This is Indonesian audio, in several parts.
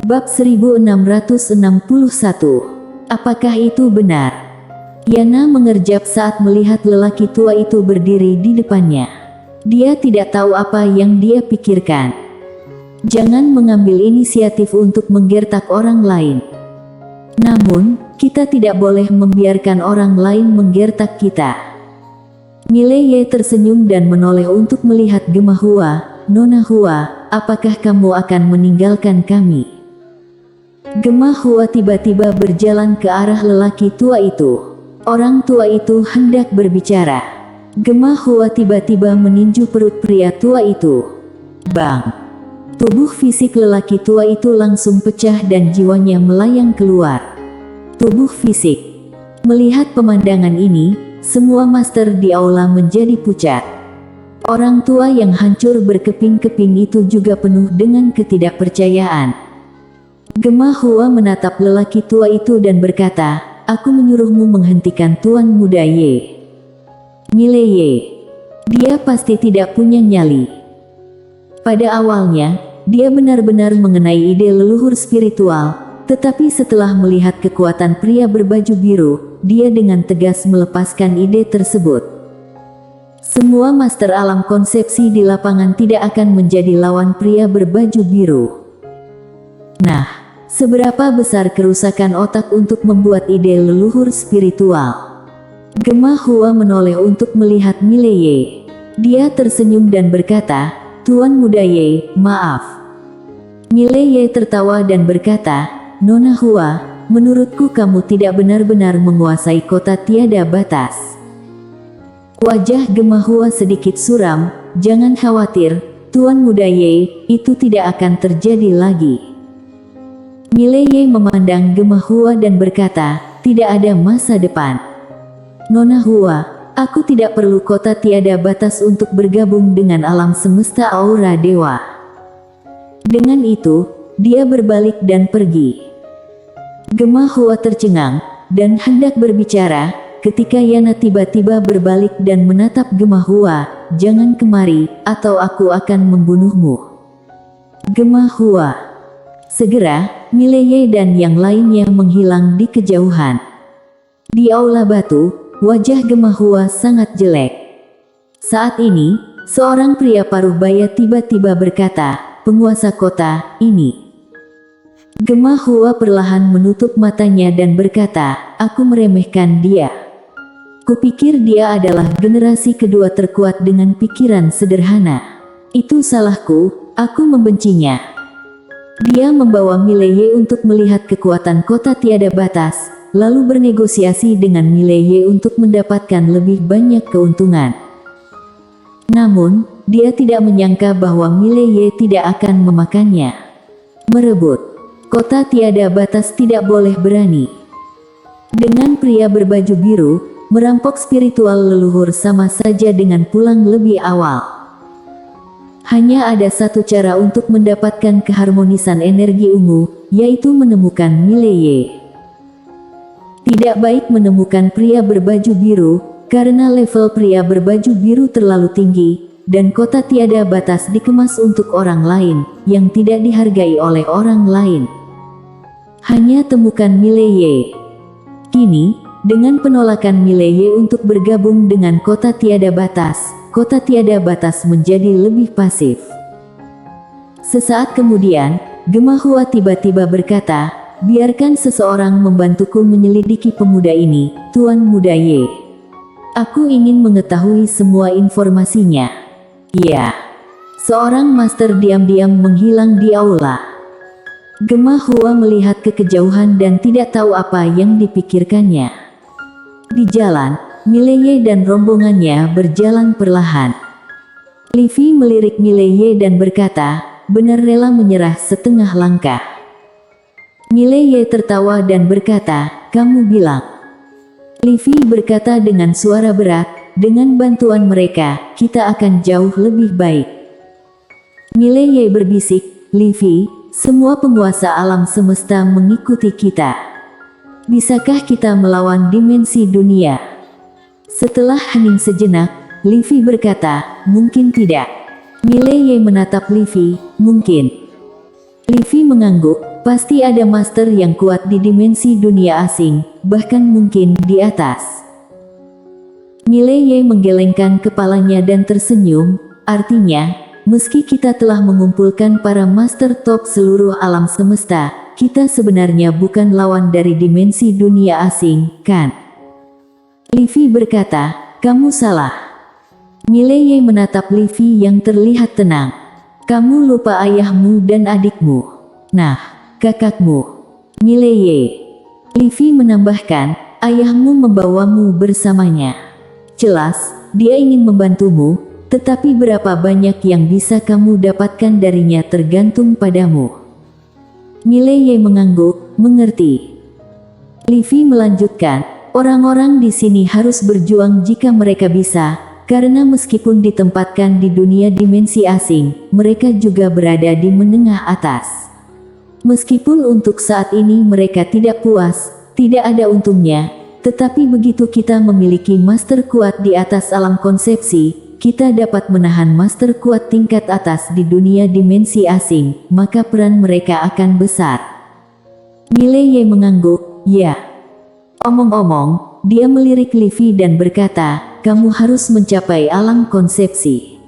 Bab 1661. Apakah itu benar? Yana mengerjap saat melihat lelaki tua itu berdiri di depannya. Dia tidak tahu apa yang dia pikirkan. Jangan mengambil inisiatif untuk menggertak orang lain. Namun, kita tidak boleh membiarkan orang lain menggertak kita. Mileye tersenyum dan menoleh untuk melihat Gemma Hua. Nona Hua, apakah kamu akan meninggalkan kami? Gemma Hua tiba-tiba berjalan ke arah lelaki tua itu. Orang tua itu hendak berbicara. Gemma Hua tiba-tiba meninju perut pria tua itu. Bang! Tubuh fisik lelaki tua itu langsung pecah dan jiwanya melayang keluar. Tubuh fisik. Melihat pemandangan ini, semua master di aula menjadi pucat. Orang tua yang hancur berkeping-keping itu juga penuh dengan ketidakpercayaan. Gemma Hua menatap lelaki tua itu dan berkata, "Aku menyuruhmu menghentikan Tuan Muda Ye. Mileye. Dia pasti tidak punya nyali." Pada awalnya, dia benar-benar mengenai ide leluhur spiritual, tetapi setelah melihat kekuatan pria berbaju biru, dia dengan tegas melepaskan ide tersebut. Semua master alam konsepsi di lapangan tidak akan menjadi lawan pria berbaju biru. Nah, seberapa besar kerusakan otak untuk membuat ide leluhur spiritual? Gemma Hua menoleh untuk melihat Mileye. Dia tersenyum dan berkata, "Tuan Muda Ye, maaf." Mileye tertawa dan berkata, "Nona Hua, menurutku kamu tidak benar-benar menguasai kota tiada batas." Wajah Gemma Hua sedikit suram. "Jangan khawatir, Tuan Muda Ye, itu tidak akan terjadi lagi." Mileye memandang Gemma Hua dan berkata, "Tidak ada masa depan." "Nona Hua, aku tidak perlu kota tiada batas untuk bergabung dengan alam semesta aura dewa." Dengan itu, dia berbalik dan pergi. Gemma Hua tercengang, dan hendak berbicara, ketika Yana tiba-tiba berbalik dan menatap Gemma Hua, "Jangan kemari, atau aku akan membunuhmu." Gemma Hua. Segera, Mileye dan yang lainnya menghilang di kejauhan. Di aula batu, wajah Gemma Hua sangat jelek. Saat ini, seorang pria paruh baya tiba-tiba berkata, "Penguasa kota ini." Gemma Hua perlahan menutup matanya dan berkata, "Aku meremehkan dia. Kupikir dia adalah generasi kedua terkuat dengan pikiran sederhana. Itu salahku, aku membencinya." Dia membawa Mileye untuk melihat kekuatan kota tiada batas, lalu bernegosiasi dengan Mileye untuk mendapatkan lebih banyak keuntungan. Namun, dia tidak menyangka bahwa Mileye tidak akan memakannya. Merebut kota tiada batas tidak boleh berani. Dengan pria berbaju biru, merampok spiritual leluhur sama saja dengan pulang lebih awal. Hanya ada satu cara untuk mendapatkan keharmonisan energi ungu, yaitu menemukan Mileye. Tidak baik menemukan pria berbaju biru, karena level pria berbaju biru terlalu tinggi, dan kota tiada batas dikemas untuk orang lain, yang tidak dihargai oleh orang lain. Hanya temukan Mileye. Kini, dengan penolakan Mileye untuk bergabung dengan kota tiada batas, kota tiada batas menjadi lebih pasif. Sesaat kemudian, Gemma Hua tiba-tiba berkata, "Biarkan seseorang membantuku menyelidiki pemuda ini, Tuan Muda Ye. Aku ingin mengetahui semua informasinya." "Ya." Seorang master diam-diam menghilang di aula. Gemma Hua melihat ke kejauhan dan tidak tahu apa yang dipikirkannya. Di jalan, Mileye dan rombongannya berjalan perlahan. Livy melirik Mileye dan berkata, "Benar rela menyerah setengah langkah." Mileye tertawa dan berkata, "Kamu bilang." Livy berkata dengan suara berat, "Dengan bantuan mereka, kita akan jauh lebih baik." Mileye berbisik, "Livy, semua penguasa alam semesta mengikuti kita. Bisakah kita melawan dimensi dunia?" Setelah hening sejenak, Livy berkata, "Mungkin tidak." Mileye menatap Livy, "Mungkin." Livy mengangguk, Pasti ada master yang kuat di dimensi dunia asing, bahkan mungkin di atas. Mileye menggelengkan kepalanya dan tersenyum, artinya, meski kita telah mengumpulkan para master top seluruh alam semesta, kita sebenarnya bukan lawan dari dimensi dunia asing, kan? Livy berkata, kamu salah. Mileye menatap Livy yang terlihat tenang. Kamu lupa ayahmu dan adikmu. Nah, kakakmu. Mileye. Livy menambahkan, ayahmu membawamu bersamanya. Jelas, dia ingin membantumu, tetapi berapa banyak yang bisa kamu dapatkan darinya tergantung padamu. Mileye mengangguk, mengerti. Livy melanjutkan, orang-orang di sini harus berjuang jika mereka bisa, karena meskipun ditempatkan di dunia dimensi asing, mereka juga berada di menengah atas. Meskipun untuk saat ini mereka tidak puas, tidak ada untungnya, tetapi begitu kita memiliki master kuat di atas alam konsepsi, kita dapat menahan master kuat tingkat atas di dunia dimensi asing, maka peran mereka akan besar. Mileye mengangguk, ya. Omong-omong, dia melirik Livy dan berkata, kamu harus mencapai alam konsepsi.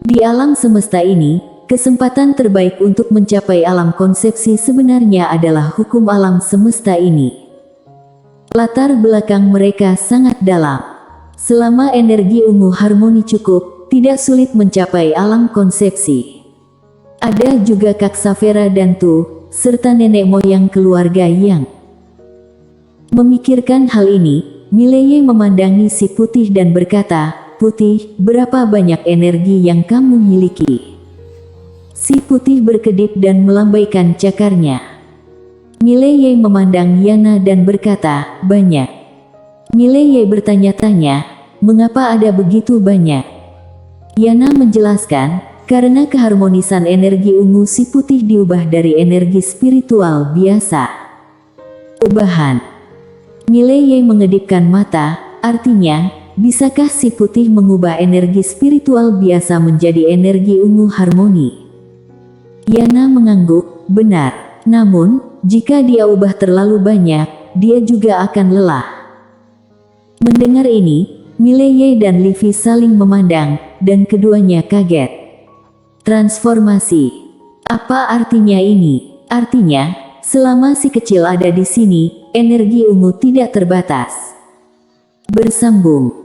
Di alam semesta ini, kesempatan terbaik untuk mencapai alam konsepsi sebenarnya adalah hukum alam semesta ini. Latar belakang mereka sangat dalam. Selama energi ungu harmoni cukup, tidak sulit mencapai alam konsepsi. Ada juga Kaksavera dan Tu, serta nenek moyang keluarga yang memikirkan hal ini. Mileye memandangi si putih dan berkata, Putih, berapa banyak energi yang kamu miliki? Si putih berkedip dan melambaikan cakarnya. Mileye memandang Yana dan berkata, banyak. Mileye bertanya-tanya, mengapa ada begitu banyak? Yana menjelaskan, karena keharmonisan energi ungu si putih diubah dari energi spiritual biasa. Ubahan. Mileye mengedipkan mata, artinya, bisakah si putih mengubah energi spiritual biasa menjadi energi ungu harmoni? Yana mengangguk, benar. Namun, jika dia ubah terlalu banyak, dia juga akan lelah. Mendengar ini, Mileye dan Livy saling memandang, dan keduanya kaget. Transformasi. Apa artinya ini? Artinya, selama si kecil ada di sini, energi ungu tidak terbatas. Bersambung.